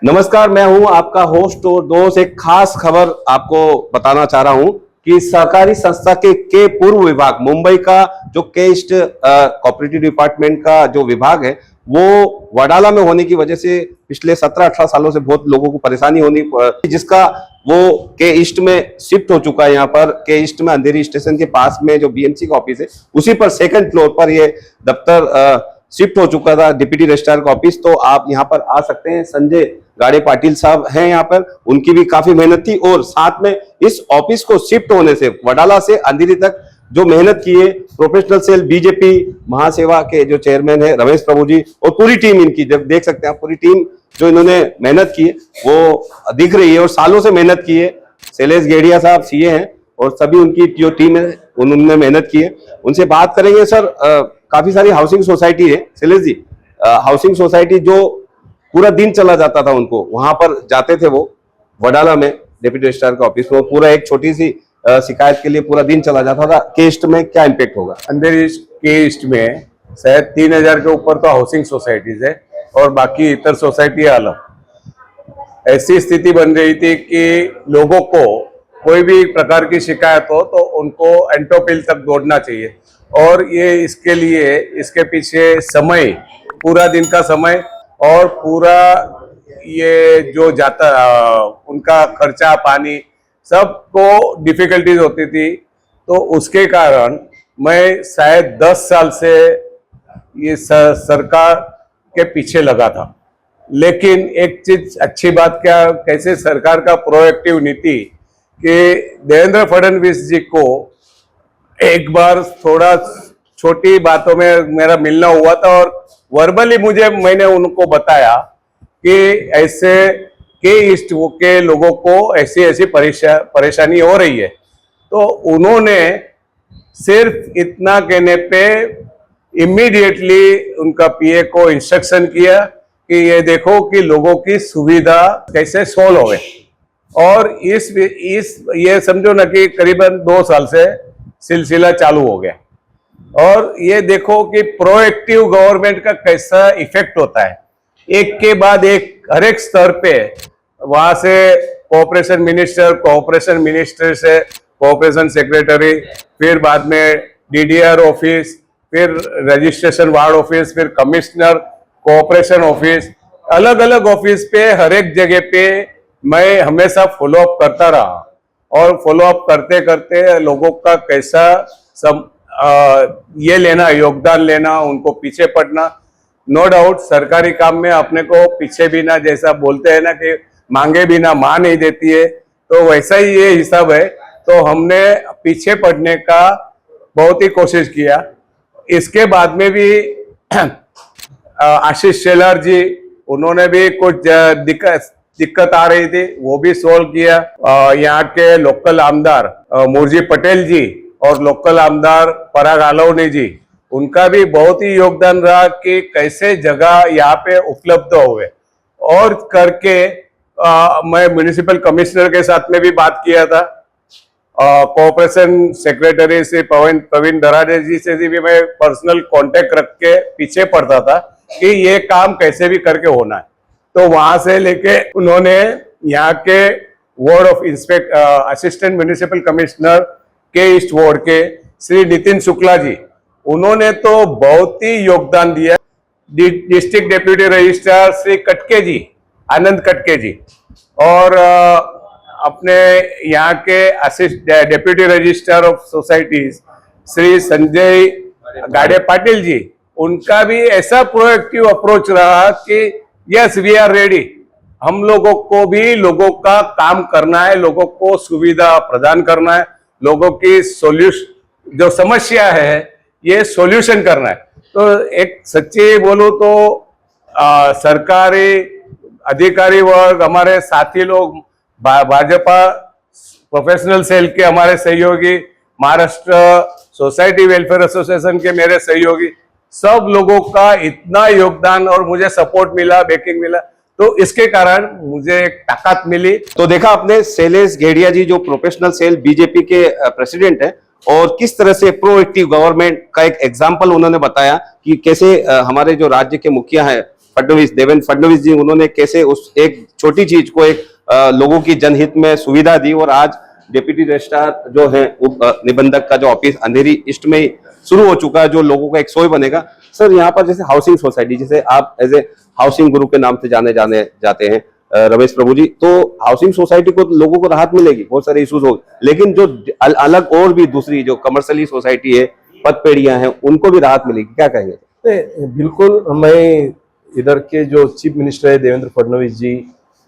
नमस्कार, मैं हूं आपका होस्ट और दोस्त। एक खास खबर आपको बताना चाह रहा हूं कि सहकारी संस्था के पूर्व विभाग मुंबई का जो केस्ट कोऑपरेटिव डिपार्टमेंट का जो विभाग है वो वडाला में होने की वजह से पिछले 17-18 सालों से बहुत लोगों को परेशानी होनी, जिसका वो के ईस्ट में शिफ्ट हो चुका है। यहाँ पर के ईस्ट में अंधेरी स्टेशन के पास में जो बीएमसी का ऑफिस है उसी पर सेकंड फ्लोर पर ये दफ्तर शिफ्ट हो चुका था, डिप्टी रजिस्ट्रार का ऑफिस। तो आप यहाँ पर आ सकते हैं। संजय गाड़े पाटिल साहब हैं यहाँ पर, उनकी भी काफी मेहनत थी और साथ में इस ऑफिस को शिफ्ट होने से वडाला से अंधेरी तक जो मेहनत की है प्रोफेशनल सेल बीजेपी महासेवा के जो चेयरमैन है रमेश प्रभु जी और पूरी टीम इनकी, जब देख सकते हैं आप पूरी टीम जो इन्होंने मेहनत की है वो दिख रही है और सालों से मेहनत की है। शैलेश गेड़िया साहब सीए हैं और सभी उनकी जो टीम है उन्होंने मेहनत की है। उनसे बात करेंगे। सर, काफी सारी हाउसिंग सोसाइटी है शैलेश जी, हाउसिंग सोसाइटी जो पूरा दिन चला जाता था, उनको वहां पर जाते थे वो वडाला में डिप्टी रजिस्ट्रार का ऑफिस में, पूरा एक छोटी सी शिकायत के लिए पूरा दिन चला जाता था। के ईस्ट में क्या इम्पेक्ट होगा? अंधेरी के ईस्ट में शायद 3000 के ऊपर तो हाउसिंग सोसाइटीज है और बाकी इतर सोसाइटी अलग। ऐसी स्थिति बन रही थी कि लोगों को कोई भी प्रकार की शिकायत हो तो उनको एंटोपिल तक दौड़ना चाहिए और ये इसके लिए इसके पीछे समय, पूरा दिन का समय और पूरा ये जो जाता उनका खर्चा पानी सबको डिफिकल्टीज होती थी। तो उसके कारण मैं शायद 10 साल से ये सरकार के पीछे लगा था। लेकिन एक चीज अच्छी बात क्या, कैसे सरकार का प्रोएक्टिव नीति कि देवेंद्र फडणवीस जी को एक बार थोड़ा छोटी बातों में मेरा मिलना हुआ था और वर्बली मैंने उनको बताया कि ऐसे के ईस्ट के लोगों को ऐसी ऐसी परेशानी हो रही है। तो उन्होंने सिर्फ इतना कहने पे इमीडिएटली उनका पीए को इंस्ट्रक्शन किया कि ये देखो कि लोगों की सुविधा कैसे सोल्व होवे। और इस ये समझो ना कि करीबन 2 साल से सिलसिला चालू हो गया। और ये देखो कि प्रोएक्टिव गवर्नमेंट का कैसा इफेक्ट होता है, एक के बाद एक हर एक स्तर पे, वहां से कोऑपरेशन मिनिस्टर से कोऑपरेशन सेक्रेटरी, फिर बाद में डीडीआर ऑफिस, फिर रजिस्ट्रेशन वार्ड ऑफिस, फिर कमिश्नर कोऑपरेशन ऑफिस, अलग अलग ऑफिस पे हर एक जगह पे मैं हमेशा फॉलो अप करता रहा। और फॉलो अप करते करते लोगों का कैसा सब ये लेना, योगदान लेना, उनको पीछे पड़ना। नो डाउट सरकारी काम में अपने को पीछे भी ना, जैसा बोलते हैं ना कि मांगे भी ना मां नहीं देती है, तो वैसा ही ये हिसाब है। तो हमने पीछे पड़ने का बहुत ही कोशिश किया। इसके बाद में भी आशीष शेलार जी, उन्होंने भी कुछ दिक्कत आ रही थी, वो भी सोल्व किया। यहाँ के लोकल आमदार मुर्जी पटेल जी और लोकल आमदार पराग आलवनी जी, उनका भी बहुत ही योगदान रहा कि कैसे जगह यहाँ पे उपलब्ध हुए। और करके मैं म्युनिसिपल कमिश्नर के साथ में भी बात किया था, कोऑपरेशन सेक्रेटरी से प्रवीण दराजे जी से भी मैं पर्सनल कांटेक्ट रख के पीछे पड़ता था कि ये काम कैसे भी करके होना है। तो वहां से लेके उन्होंने यहाँ के ward of assistant municipal commissioner के ईस्ट वार्ड के श्री नितिन शुक्ला जी, उन्होंने तो बहुत ही योगदान दिया। डिस्ट्रिक्ट डेप्यूटी रजिस्ट्रार श्री कटके जी, आनंद कटके जी, और अपने यहाँ के deputy registrar of societies Shri Sanjay गाड़े पाटिल जी, उनका भी ऐसा प्रोएक्टिव अप्रोच रहा कि यस वी आर रेडी, हम लोगों को भी लोगों का काम करना है, लोगों को सुविधा प्रदान करना है, लोगों की सोल्यूशन जो समस्या है ये सॉल्यूशन करना है। तो एक सच्ची बोलूं तो सरकारी अधिकारी वर्ग, हमारे साथी लोग, भाजपा प्रोफेशनल सेल के हमारे सहयोगी, महाराष्ट्र सोसाइटी वेलफेयर एसोसिएशन के मेरे सहयोगी, सब लोगों का इतना योगदान और मुझे सपोर्ट मिला, बैकिंग मिला, तो इसके कारण मुझे एक ताकत मिली। तो देखा आपने शैलेश गेड़िया जी जो प्रोफेशनल सेल बीजेपी के प्रेसिडेंट हैं और किस तरह से प्रोएक्टिव गवर्नमेंट का एक एग्जाम्पल उन्होंने बताया कि कैसे हमारे जो राज्य के मुखिया हैं फडणवीस, देवेंद्र फडणवीस जी, उन्होंने कैसे उस एक छोटी चीज को एक लोगों की जनहित में सुविधा दी, और आज डिप्टी रजिस्ट्रार जो है उप निबंधक का जो ऑफिस अंधेरी ईस्ट में ही शुरू हो चुका है, जो लोगों का एक सोई बनेगा। सर, यहाँ पर जैसे हाउसिंग सोसाइटी, जैसे आप एज ए हाउसिंग गुरु के नाम से जाने जाते हैं रमेश प्रभु जी, तो हाउसिंग सोसाइटी को लोगों को राहत मिलेगी, बहुत सारे इश्यूज हो, लेकिन जो अलग और भी दूसरी जो कमर्शियली सोसाइटी है, पदपेड़ियां हैं, उनको भी राहत मिलेगी, क्या कहेंगे? नहीं, बिल्कुल। मैं इधर के जो चीफ मिनिस्टर है देवेंद्र फडणवीस जी,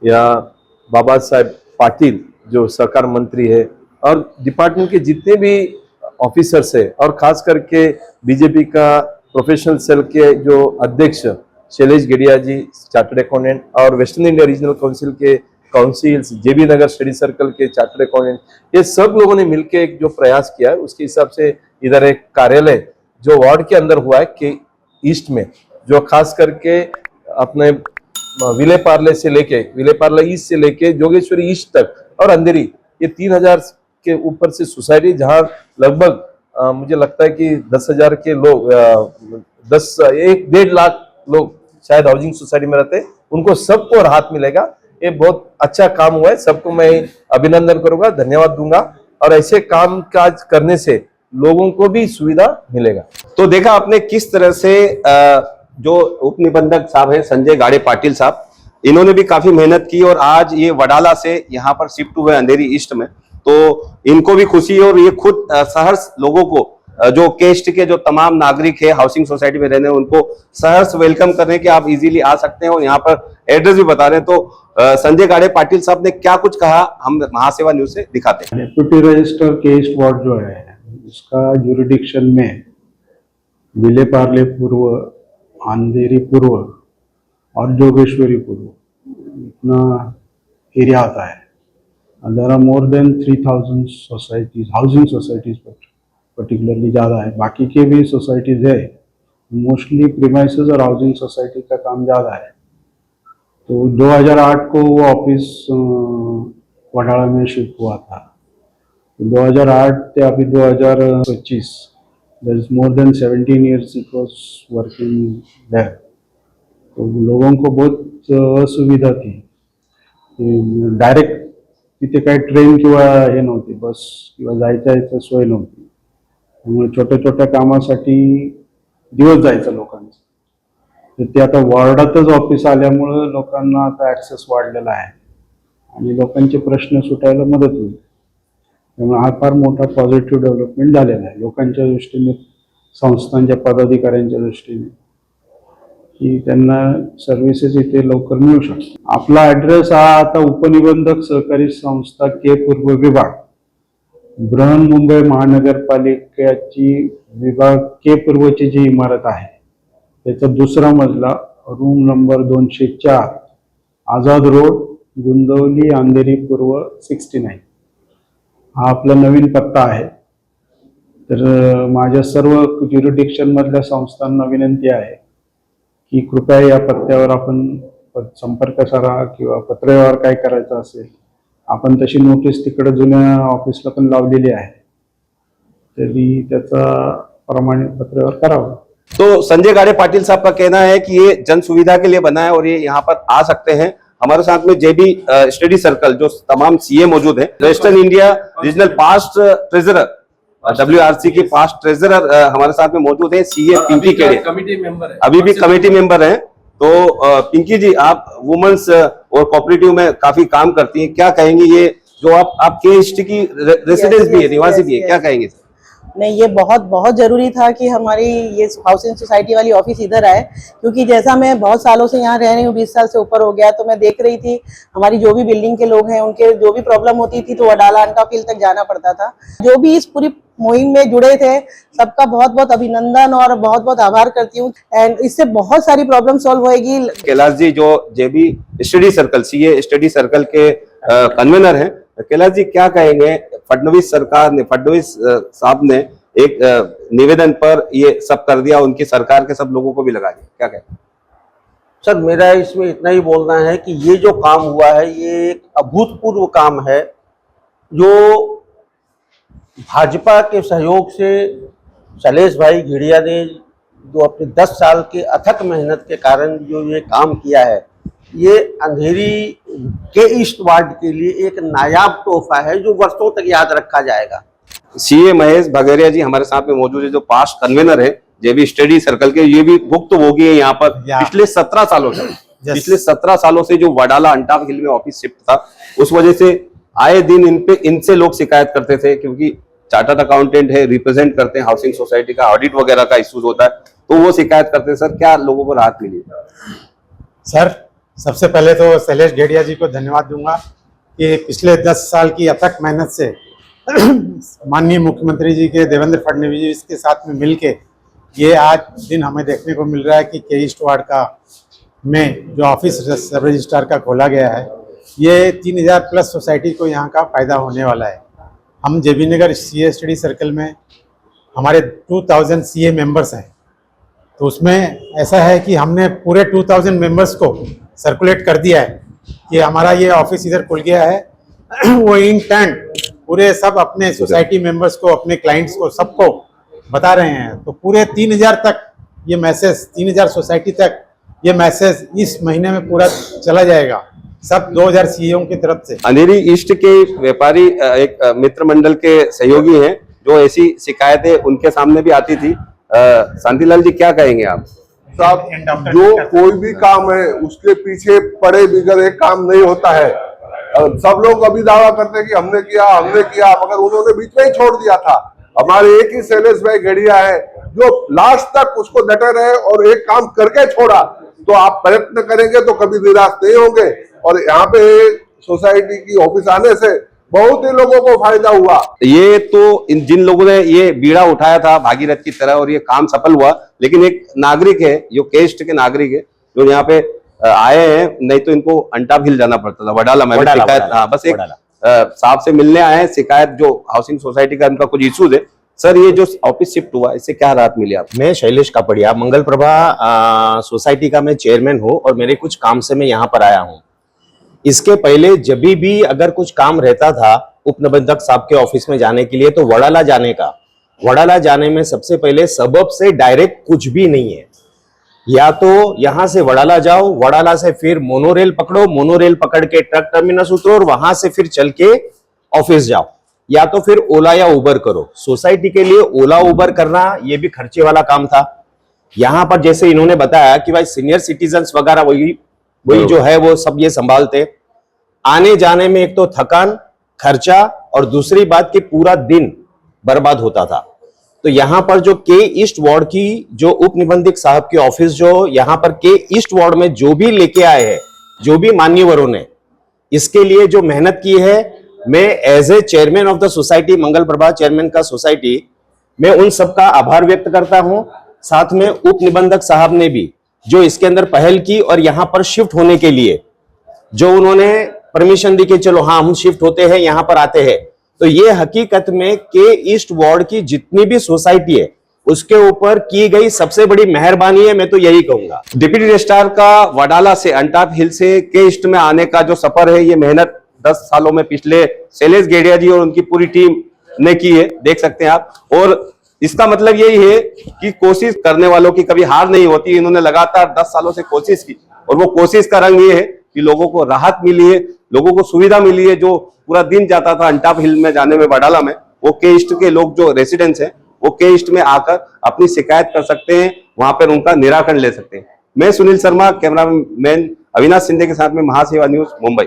या बाबा साहेब पाटिल जो सरकार मंत्री है, और डिपार्टमेंट के जितने भी ऑफिसर्स है, और खास करके बीजेपी का प्रोफेशनल सेल के जो अध्यक्ष शैलेश गेडिया जी, चार्टर्ड अकाउंटेंट, और वेस्टर्न इंडिया रीजनल काउंसिल के काउंसिल्स, जेबी नगर स्टडी सर्कल के चार्टर्ड अकाउंटेंट, ये सब लोगों ने मिलकर एक जो प्रयास किया है, उसके हिसाब से इधर एक कार्यालय जो वार्ड के अंदर हुआ है के ईस्ट में, जो खास करके अपने विले पार्ले से लेके, विले पार्ले ईस्ट से लेके जोगेश्वरी ईस्ट तक और अंधेरी, ये 3000 के ऊपर से सोसाइटी, जहां लगभग मुझे लगता है कि 10,000 के लोग, 1.5 लाख लोग शायद हाउसिंग सोसाइटी में रहते हैं, उनको सबको राहत मिलेगा। ये बहुत अच्छा काम हुआ है, सबको मैं अभिनंदन करूंगा, धन्यवाद दूंगा, और ऐसे काम काज करने से लोगों को भी सुविधा मिलेगा। तो देखा आपने किस तरह से जो उप निबंधक साहब है संजय गाड़े पाटिल साहब, इन्होंने भी काफी मेहनत की, और आज ये वडाला से यहाँ पर शिफ्ट हुए अंधेरी ईस्ट में, तो इनको भी खुशी है, और ये खुद सहर्ष लोगों को, जो केस्ट के जो तमाम नागरिक है हाउसिंग सोसाइटी में रहने, उनको सहर्ष वेलकम कर रहे हैं कि आप इजीली आ सकते हैं, और यहाँ पर एड्रेस भी बता रहे हैं। तो संजय गाड़े पाटिल साहब ने क्या कुछ कहा, हम महासेवा न्यूज से दिखाते हैं। डिप्टी रजिस्टर केस्ट वार्ड जो है, इसका जुरिडिक्शन में विले पार्ले पूर्व, अंधेरी पूर्व और जोगेश्वरी पूर्व इतना एरिया आता है। There are more than 3000 societies, housing societies particularly ज़्यादा है, बाकी के भी सोसाइटीज़ है, मोस्टली प्रीमाइसेस और हाउसिंग सोसाइटी का काम ज़्यादा है। तो 2008 को वो ऑफिस वडाला में शिफ्ट हुआ था, तो 2008 से अभी 2025, that is more than 17 years it was working there. तो लोगों को बहुत असुविधा थी, डायरेक्ट तिथे काही ट्रेन किंवा हे नव्हती, बस किंवा जायचं सोय नव्हती, त्यामुळे छोट्या छोट्या कामासाठी दिवस जायचा लोकांचा। तर ते आता वॉर्डातच ऑफिस आल्यामुळं लोकांना आता ॲक्सेस वाढलेला आहे आणि लोकांचे प्रश्न सुटायला मदत होईल। त्यामुळे हा फार मोठा पॉझिटिव्ह डेव्हलपमेंट झालेला आहे लोकांच्या दृष्टीने, संस्थांच्या पदाधिकाऱ्यांच्या दृष्टीने, की त्यांना सर्व्हिसेस इथे लवकर मिळू शकतात। आपला ॲड्रेस हा आता उपनिबंधक सहकारी संस्था के पूर्व विभाग, बृहन्मुंबई महानगरपालिकेची विभाग के पूर्वची जी इमारत आहे त्याचा दुसरा मजला, रूम नंबर 204, आझाद रोड, गुंदवली, अंधेरी पूर्व 69, हा आपला नवीन पत्ता आहे। तर माझ्या सर्व ज्युरिडिक्शन मधल्या संस्थांना विनंती आहे की कृपया या पत्त्यावर आपण संपर्क साधा, किंवा पत्रव्यवहार काय करायचा असेल, आपण तशी नोटीस तिकडे जुन्या ऑफिसला पण लावलेली आहे, तरी त्याचा प्रमाणित पत्रव्यवहार करावा। तो संजय गाड़े पाटिल साहब का कहना है कि ये जन सुविधा के लिए बना है, और ये यहाँ पर आ सकते हैं। हमारे साथ में जेबी स्टडी सर्कल जो तमाम सीए मौजूद है, western India regional past treasurer, WRC की पास्ट ट्रेजरर हमारे साथ में मौजूद है, सीए पिंकी केड़े, कमिटी मेंबर है, अभी भी कमेटी मेंबर हैं। तो पिंकी जी, आप वुमेन्स और कोऑपरेटिव में काफी काम करती हैं, क्या कहेंगी? ये जो आप केस्ट की रेसिडेंस भी है, निवासी भी है, क्या कहेंगे? नहीं, ये बहुत बहुत ज़रूरी था कि हमारी ये हाउसिंग सोसाइटी वाली ऑफिस इधर आए, क्योंकि जैसा मैं बहुत सालों से यहाँ रह रही हूँ, 20 साल से ऊपर हो गया, तो मैं देख रही थी हमारी जो भी बिल्डिंग के लोग हैं, उनके जो भी प्रॉब्लम होती थी तो वडाला अंटाफिल तक जाना पड़ता था। जो भी इस पूरी मुहिम में जुड़े थे, सबका बहुत बहुत अभिनंदन और बहुत बहुत आभार करती हूँ, एंड इससे बहुत सारी प्रॉब्लम सॉल्व होएगी। कैलाश जी जो JB study circle, CA study circle के कन्वीनर हैं, कैलाश जी क्या कहेंगे? फडणवीस सरकार ने, फडणवीस साहब ने एक निवेदन पर ये सब कर दिया, उनकी सरकार के सब लोगों को भी लगा दिया, क्या कहेंगे? सर मेरा इसमें इतना ही बोलना है कि ये जो काम हुआ है ये एक अभूतपूर्व काम है, जो भाजपा के सहयोग से शैलेश भाई घेड़िया ने जो अपने 10 साल के अथक मेहनत के कारण जो ये काम किया है, ये अंधेरी के ईस्ट वार्ड के लिए एक नायाब तोहफा है जो वर्षों तक याद रखा जाएगा। सीए महेश भगेरिया जी हमारे साथ में मौजूद है, जो पास्ट कन्वेनर है जेबी स्टडी सर्कल के। ये भी भुक्तभोगी है यहाँ पर पिछले 17 सालों से। पिछले 17 सालों से जो वडाला अंटाप हिल में ऑफिस शिफ्ट था, उस वजह से आए दिन इनसे लोग शिकायत करते थे, क्योंकि चार्टर्ड अकाउंटेंट है, रिप्रेजेंट करते हैं हाउसिंग सोसाइटी का, ऑडिट वगैरह का इश्यूज होता है, तो वो शिकायत करते हैं। सर, क्या लोगों को राहत मिली? सर, सबसे पहले तो शैलेश घेड़िया जी को धन्यवाद दूंगा कि पिछले 10 साल की अथक मेहनत से माननीय मुख्यमंत्री जी के देवेंद्र फडणवीस जी के साथ में मिलके ये आज दिन हमें देखने को मिल रहा है कि के ईस्ट वार्ड का में जो ऑफिस सब रजिस्ट्रार का खोला गया है, ये 3000 प्लस सोसाइटी को यहाँ का फायदा होने वाला है। हम जेबी नगर सीए स्टडी सर्कल में हमारे 2000 सीए मेंबर्स हैं, तो उसमें ऐसा है कि हमने पूरे 2000 मेंबर्स को सर्कुलेट कर दिया है कि हमारा ये ऑफिस इधर खुल गया है। वो इंटेंट पूरे सब अपने सोसाइटी मेंबर्स को, अपने क्लाइंट्स को, सबको बता रहे हैं। तो पूरे 3000 तक ये मैसेज, 3000 सोसाइटी तक ये मैसेज इस महीने में पूरा चला जाएगा, सब 2000 सीईओ की तरफ से। अंधेरी ईस्ट के व्यापारी एक मित्र मंडल के सहयोगी हैं, जो ऐसी शिकायतें उनके सामने भी आती थी। शांतिलाल जी, क्या कहेंगे आप? साहब, जो कोई भी काम है उसके पीछे पड़े बिगड़ एक काम नहीं होता है। सब लोग अभी दावा करते हैं कि हमने किया, मगर उन्होंने बीच में ही छोड़ दिया था। हमारे एक ही शैलेश भाई घेड़िया है जो लास्ट तक उसको डटे रहे और एक काम करके छोड़ा। तो आप प्रयत्न करेंगे तो कभी निराश नहीं होंगे। और यहाँ पे सोसाइटी की ऑफिस आने से बहुत ही लोगों को फायदा हुआ। ये तो जिन लोगों ने ये बीड़ा उठाया था भागीरथ की तरह, और ये काम सफल हुआ, लेकिन एक नागरिक है जो केस्ट के नागरिक है जो यहाँ पे आए हैं, नहीं तो इनको अंटाप हिल जाना पड़ता था, वडाला में शिकायत। हाँ, बस एक साहब से मिलने आए हैं, शिकायत जो हाउसिंग सोसाइटी का उनका कुछ इश्यूज है। सर, ये जो ऑफिस शिफ्ट हुआ, इससे क्या राहत मिली आप? मैं शैलेश कापड़िया, मंगल प्रभा सोसाइटी का मैं चेयरमैन हूँ और मेरे कुछ काम से मैं यहाँ पर आया हूँ। इसके पहले जब भी अगर कुछ काम रहता था उप निबंधक साहब के ऑफिस में जाने के लिए, तो वडाला जाने में सबसे पहले सबब से डायरेक्ट कुछ भी नहीं है। या तो यहाँ से वडाला जाओ, वडाला से फिर मोनोरेल पकड़ो, मोनोरेल पकड़ के ट्रक टर्मिनस उतरो और वहां से फिर चल के ऑफिस जाओ, या तो फिर ओला या उबर करो। सोसाइटी के लिए ओला उबर करना ये भी खर्चे वाला काम था। यहाँ पर जैसे इन्होंने बताया कि भाई सीनियर सिटीजन्स वगैरह वही जो है वो सब ये संभालते। आने जाने में एक तो थकान, खर्चा, और दूसरी बात कि पूरा दिन बर्बाद होता था। तो यहाँ पर जो के ईस्ट वार्ड की जो उप निबंधक साहब की ऑफिस जो यहाँ पर के ईस्ट वार्ड में जो भी लेके आए हैं, जो भी मान्यवरों ने इसके लिए जो मेहनत की है, मैं as a chairman of the society, Mangal Prabha chairman का सोसाइटी, मैं उन सबका आभार व्यक्त करता हूं। साथ में उप निबंधक साहब ने भी जो इसके अंदर पहल की और यहाँ पर शिफ्ट होने के लिए जो उन्होंने परमिशन दी कि चलो हाँ हम शिफ्ट होते हैं, यहाँ पर आते हैं, तो ये हकीकत में के ईस्ट वार्ड की जितनी भी सोसाइटी है उसके ऊपर की गई सबसे बड़ी मेहरबानी है, मैं तो यही कहूंगा। डिप्टी रजिस्ट्रार का वडाला से अंटाप हिल से के ईस्ट में आने का जो सफर है, ये मेहनत 10 सालों में पिछले शैलेश घेड़िया जी और उनकी पूरी टीम ने की है, देख सकते हैं आप। और इसका मतलब यही है कि कोशिश करने वालों की कभी हार नहीं होती। इन्होंने लगातार 10 सालों से कोशिश की, और वो कोशिश का रंग ये है कि लोगों को राहत मिली है, लोगों को सुविधा मिली है। जो पूरा दिन जाता था अंटाप हिल में जाने में, वडाला में, वो के ईस्ट के लोग जो रेसिडेंट्स हैं वो के ईस्ट में आकर अपनी शिकायत कर सकते हैं, वहां पर उनका निराकरण ले सकते हैं। मैं सुनील शर्मा, कैमरामैन अविनाश शिंदे के साथ में महासेवा न्यूज, मुंबई।